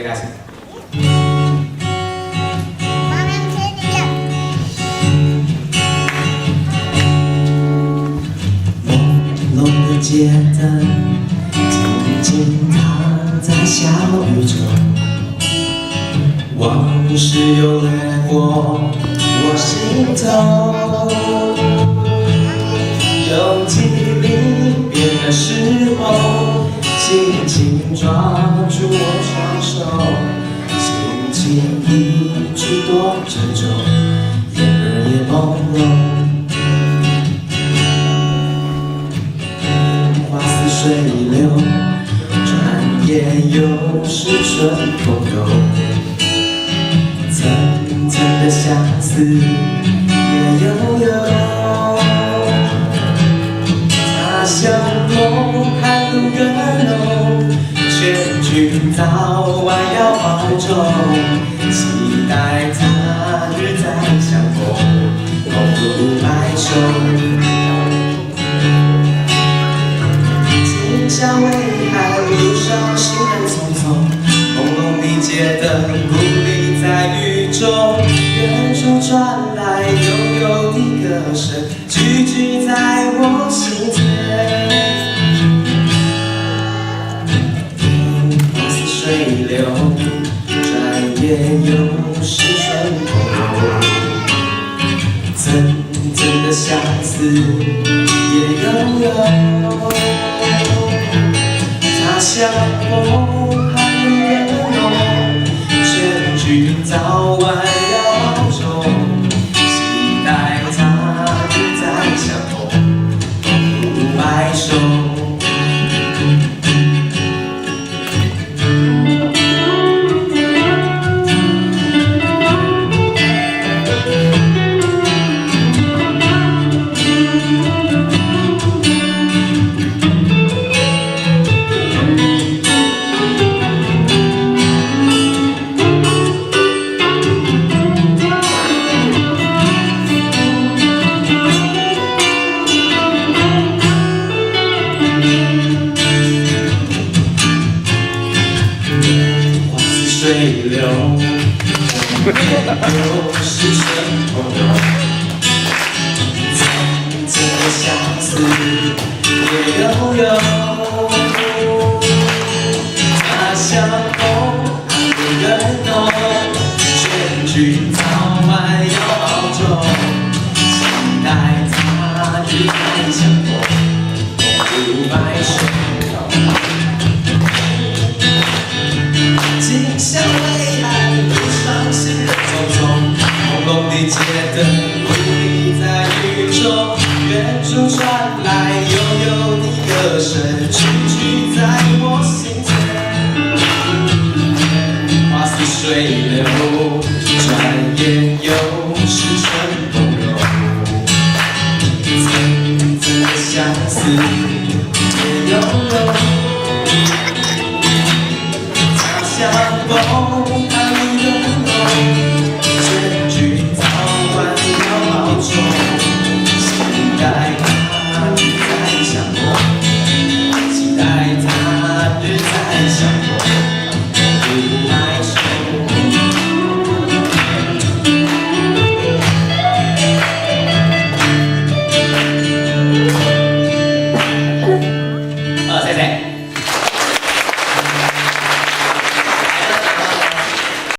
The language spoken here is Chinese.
开始。朦胧的街灯，静静躺在小雨中，往事又掠过我心头。有几离别的时候，紧紧抓住我双手，轻轻一句多珍重，眼儿也朦胧。花似水流，转眼又是春风柔。层层的相思也悠悠。他乡梦寒露更浓，劝君早晚要保重，期待他日再相逢，共度白首。今宵微寒，路上行人匆匆，朦胧的街灯孤立在雨中，远处传来悠悠的歌声，句句在我心间。花似水流，转眼又是春风柔。层层的相思也悠悠。他乡梦寒露更浓，劝君早晚要保重，期待他日再相逢，共度白首。水流，又是春风柔。层层的相思也悠悠。他乡梦寒露更浓，劝君早晚要保重，期待他日再相逢，共度白首。今宵微寒，路上行人匆匆，朦胧的街灯孤立在雨中，远处传来悠悠的歌声，句句在我心间。花似水流，转眼又是春风柔。层层的相思也悠悠。相逢寒露更浓，劝君早晚要保重，期待他日再相逢，期待他日再相逢，共度白首。谢谢。